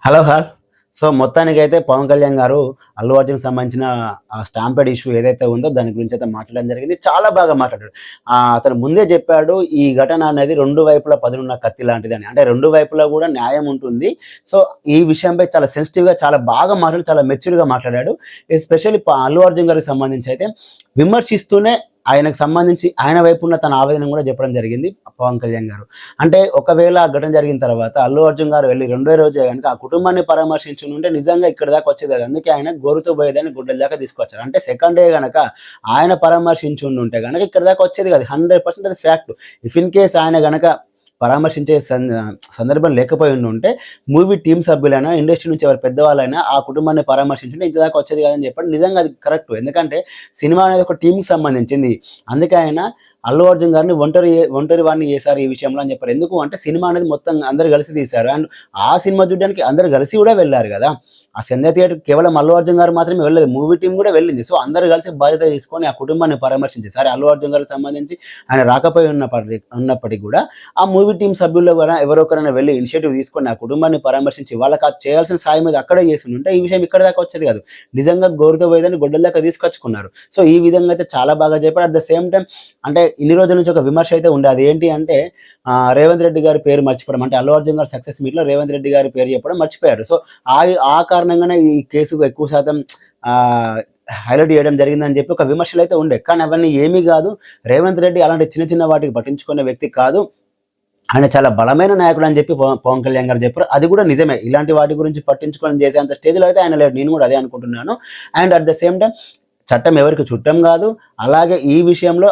Hello hall. So, మొత్తానికైతే పవన్ కళ్యాణ్ గారు అల్లు అర్జున్‌కి సంబంధించిన స్టాంపేడ్ ఇష్యూ ఏదైతే ఉందో దాని గురించైతే మాట్లాడడం జరిగింది. చాలా బాగా మాట్లాడాడు. అతను ముందే చెప్పాడు ఈ ఘటన అనేది 2 వైపులా పదునున్న కత్తి లాంటిదని. అంటే 2 వైపులా గూడా న్యాయం ఉంటుంది. సో, ఈ విషయంపై చాలా సెన్సిటివ్‌గా చాలా బాగా మాట్లాడి చాలా మెచ్యూర్‌గా మాట్లాడాడు. ఎస్పెషల్లీ అల్లు అర్జున్ గారికి సంబంధించి అయితే విమర్శిస్తూనే ఆయనకు సంబంధించి ఆయన వైపు ఉన్న తన ఆవేదన కూడా చెప్పడం జరిగింది పవన్ కళ్యాణ్ గారు. అంటే ఒకవేళ ఆ ఘటన జరిగిన తర్వాత అల్లు అర్జున్ గారు వెళ్లి రెండో రోజే గనుక ఆ కుటుంబాన్ని పరామర్శించుంటే నిజంగా ఇక్కడి దాకా వచ్చేది కాదు. అందుకే ఆయన గోరుతో పోయేదాన్ని గుడ్డల దాకా తీసుకొచ్చారు. అంటే సెకండ్ డే గనక ఆయన పరామర్శించుంటే గనక ఇక్కడి దాకా వచ్చేది కాదు. 100% అది ఫ్యాక్ట్. ఇఫ్ ఇన్ కేస్ ఆయన గనక పరామర్శించే సందర్భం లేకపోయి ఉంటే మూవీ టీమ్ సభ్యులైనా, ఇండస్ట్రీ నుంచి ఎవరు పెద్దవాళ్ళైనా ఆ కుటుంబాన్ని పరామర్శించుంటే ఇంత దాకా వచ్చేది కాదని చెప్పాడు. నిజంగా అది కరెక్ట్. ఎందుకంటే సినిమా అనేది ఒక టీమ్‌కి సంబంధించింది. అందుకే ఆయన అల్లు అర్జున్ గారిని ఒంటరి వాడిని చేశారు ఈ విషయంలో అని చెప్పారు. ఎందుకు అంటే సినిమా అనేది మొత్తం అందరూ కలిసి తీశారు. అండ్ ఆ సినిమా చూడడానికి అందరూ కలిసి కూడా వెళ్లారు కదా! ఆ సంధ్య థియేటర్‌కి కేవలం అల్లు అర్జున్ గారు మాత్రమే వెళ్ళలేదు. మూవీ టీమ్ కూడా వెళ్ళింది. సో, అందరూ కలిసి బాధ్యత తీసుకొని ఆ కుటుంబాన్ని పరామర్శించారు. సరే అల్లు అర్జున్ గారికి సంబంధించి ఆయన రాకపోయి ఉన్నప్పటికి కూడా ఆ మూవీ టీమ్ సభ్యుల్లో కూడా ఎవరో ఒకరైనా వెళ్లి ఇనిషియేటివ్ తీసుకొని ఆ కుటుంబాన్ని పరామర్శించి వాళ్ళకి అది చేయాల్సిన సాయం మీద అక్కడే చేసుంటే ఈ విషయం ఇక్కడి దాకా వచ్చేది కాదు. నిజంగా గోరుతో పోయేదాన్ని గొడ్డల దాకా తీసుకొచ్చుకున్నారు. సో, ఈ విధంగా అయితే చాలా బాగా చెప్పారు. అట్ ద సేమ్ టైమ్ అంటే ఇన్ని రోజుల నుంచి ఒక విమర్శ అయితే ఉండే. అదేంటి అంటే రేవంత్ రెడ్డి గారి పేరు మర్చిపోవడం. అంటే అల్లు అర్జున్ గారి సక్సెస్ మీట్‌లో రేవంత్ రెడ్డి గారి పేరు చెప్పడం మర్చిపోయారు. సో, ఆ కారణంగానే ఈ కేసుకు ఎక్కువ శాతం ఆహ్, హైలైట్ చేయడం జరిగిందని చెప్పి ఒక విమర్శలైతే ఉండే. కానీ అవన్నీ ఏమీ గాదు. రేవంత్ రెడ్డి అలాంటి చిన్న చిన్న వాటికి పట్టించుకునే వ్యక్తి కాదు. ఆయన చాలా బలమైన నాయకుడు అని చెప్పి పవన్ కళ్యాణ్ గారు చెప్పారు. అది కూడా నిజమే. ఇలాంటి వాటి గురించి పట్టించుకొని చేసేంత స్టేజ్‌లో అయితే ఆయన లేడు. నేను కూడా అదే అనుకుంటున్నాను. And at the same time చట్టం ఎవరికి చుట్టం కాదు. అలాగే ఈ విషయంలో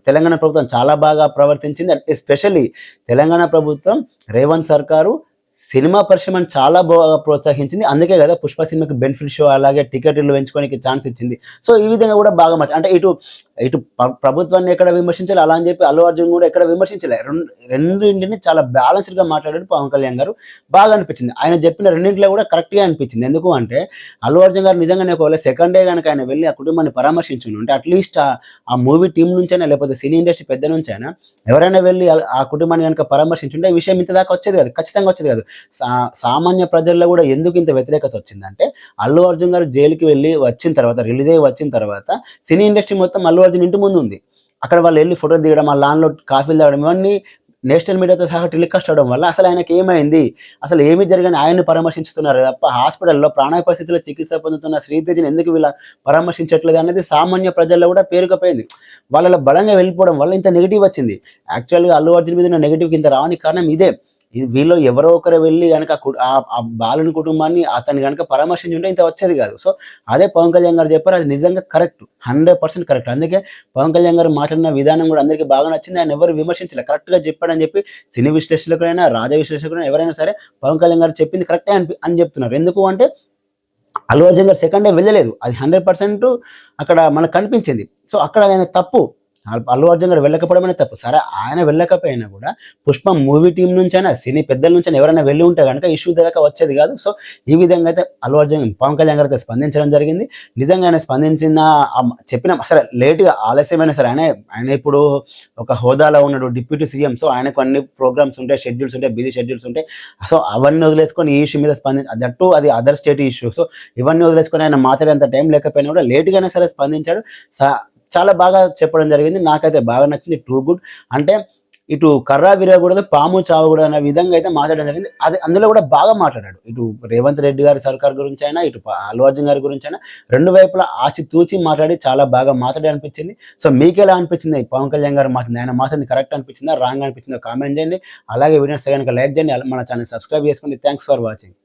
తెలంగాణ ప్రభుత్వం చాలా బాగా ప్రవర్తించింది. ఎస్పెషల్లీ తెలంగాణ ప్రభుత్వం రేవంత్ సర్కారు సినిమా పరిశ్రమను చాలా బాగా ప్రోత్సహించింది. అందుకే కదా 'పుష్ప' సినిమాకి బెనిఫిట్ షో అలాగే టికెట్లు పెంచుకోనికి ఛాన్స్ ఇచ్చింది. సో, ఈ విధంగా కూడా బాగా అంటే ఇటు ఇటు ప్రభుత్వాన్ని ఎక్కడ విమర్శించాలి అలా అని చెప్పి అల్లు అర్జున్ కూడా ఎక్కడ విమర్శించలే. రెండింటిని చాలా బ్యాలెన్స్డ్‌గా మాట్లాడాడు పవన్ కళ్యాణ్ గారు. బాగా అనిపించింది. ఆయన చెప్పిన రెండింటిలో కూడా కరెక్ట్‌గా అనిపించింది. ఎందుకు అంటే అల్లు అర్జున్ గారు నిజంగానే ఒకవేళ సెకండ్ డే గనక ఆయన వెళ్లి ఆ కుటుంబాన్ని పరామర్శించుంటే అట్‌లీస్ట్ ఆ మూవీ టీమ్ నుంచైనా లేకపోతే సినీ ఇండస్ట్రీ పెద్ద నుంచైనా ఎవరైనా వెళ్లి ఆ కుటుంబాన్ని గనక పరామర్శించుంటే ఈ విషయం ఇంత దాకా వచ్చేది కాదు. ఖచ్చితంగా వచ్చేది కాదు. సామాన్య ప్రజల్లో కూడా ఎందుకు ఇంత వ్యతిరేకత వచ్చిందంటే అల్లు అర్జున్ గారు జైలుకి వెళ్లి వచ్చిన తర్వాత రిలీజ్ అయ్యి వచ్చిన తర్వాత సినీ ఇండస్ట్రీ మొత్తం అల్లు అర్జున్ ఇంటి ముందు ఉంది. అక్కడ వాళ్ళు వెళ్లి ఫోటో దిగడం, ఆ లాన్‌లో కాఫీలు తాగడం ఇవన్నీ నేషనల్ మీడియాతో సహా టెలికాస్ట్ అవ్వడం వల్ల అసలు ఆయనకి ఏమైంది? అసలు ఏమి జరిగని ఆయన్ని పరామర్శించుతున్నారు తప్ప హాస్పిటల్‌లో ప్రాణాపాయ పరిస్థితిలో చికిత్స పొందుతున్న శ్రీతేజని ఎందుకు వీళ్ళ పరామర్శించట్లేదు అనేది సామాన్య ప్రజల్లో కూడా పేరుకుపోయింది. వాళ్ళలో బలంగా వెళ్ళిపోవడం వల్ల ఇంత నెగెటివ్ వచ్చింది. యాక్చువల్‌గా అల్లు అర్జున్ మీద ఉన్న నెగెటివ్‌కి ఇంత రావడానికి కారణం ఇదే. వీళ్ళు ఎవరో ఒకరు వెళ్లి గనక ఆ బాలుని కుటుంబాన్ని అతన్ని గనక పరామర్శించుంటే ఇంత వచ్చేది కాదు. సో, అదే పవన్ కళ్యాణ్ గారు చెప్పారు. అది నిజంగా కరెక్ట్. 100% కరెక్ట్. అందుకే పవన్ కళ్యాణ్ గారు మాట్లాడిన విధానం కూడా అందరికీ బాగా నచ్చింది. ఆయన ఎవరు విమర్శించలే. కరెక్ట్‌గా చెప్పాడని చెప్పి సినీ విశ్లేషకులైనా, రాజ విశ్లేషకులైనా ఎవరైనా సరే పవన్ కళ్యాణ్ గారు చెప్పింది కరెక్టే అని చెప్తున్నారు. ఎందుకు అంటే అల్లు అర్జున్ గారు సెకండ్ డే వెళ్ళలేదు. అది 100% అక్కడ మనకు కనిపించింది. సో, అక్కడ ఆయన తప్పు. అల్లు అర్జున్ గారు వెళ్ళకపోవడం అనేది తప్పు. సరే ఆయన వెళ్ళకపోయినా కూడా 'పుష్ప' మూవీ టీమ్ నుంచైనా, సినీ పెద్దల నుంచైనా ఎవరైనా వెళ్ళి ఉంటే గనక ఇష్యూ దాకా వచ్చేది కాదు. సో, ఈ విధంగా అయితే పవన్ కళ్యాణ్ గారు అయితే స్పందించడం జరిగింది. నిజంగా ఆయన స్పందించిన చెప్పిన సరే లేట్‌గా ఆలస్యమైనా సరే ఆయన ఇప్పుడు ఒక హోదాలో ఉన్నాడు. Deputy CM. సో, ఆయనకు అన్ని ప్రోగ్రామ్స్ ఉంటాయి, షెడ్యూల్స్ ఉంటాయి, బిజీ షెడ్యూల్స్ ఉంటాయి. సో, అవన్నీ వదిలేసుకొని ఈ ఇష్యూ మీద దట్టు అది అదర్ స్టేట్ ఇష్యూ. సో, ఇవన్నీ వదిలేసుకొని ఆయన మాట్లాడేంత టైం లేకపోయినా కూడా లేట్‌గానే సరే స్పందించాడు. చాలా బాగా చెప్పడం జరిగింది. నాకైతే బాగా నచ్చింది. Too good. అంటే ఇటు కర్ర విరగకూడదు, పాము చావకూడదు అనే విధంగా అయితే మాట్లాడడం జరిగింది. అది అందులో కూడా బాగా మాట్లాడాడు. ఇటు రేవంత్ రెడ్డి గారి సర్కార్ గురించైనా, ఇటు అల్లు అర్జున్ గారి గురించైనా 2 వైపులా ఆచితూచి మాట్లాడి చాలా బాగా మాట్లాడి అనిపించింది. సో, మీకెలా అనిపించింది పవన్ కళ్యాణ్ గారు మాట్లాడింది? ఆయన మాట్లాడింది కరెక్ట్ అనిపించిందా? రాంగ్ అనిపించిందా? కామెంట్ చేయండి. అలాగే వీడియోస్ గనుక లైక్ చేయండి. మన ఛానల్ సబ్స్క్రైబ్ చేసుకోండి. Thanks for watching.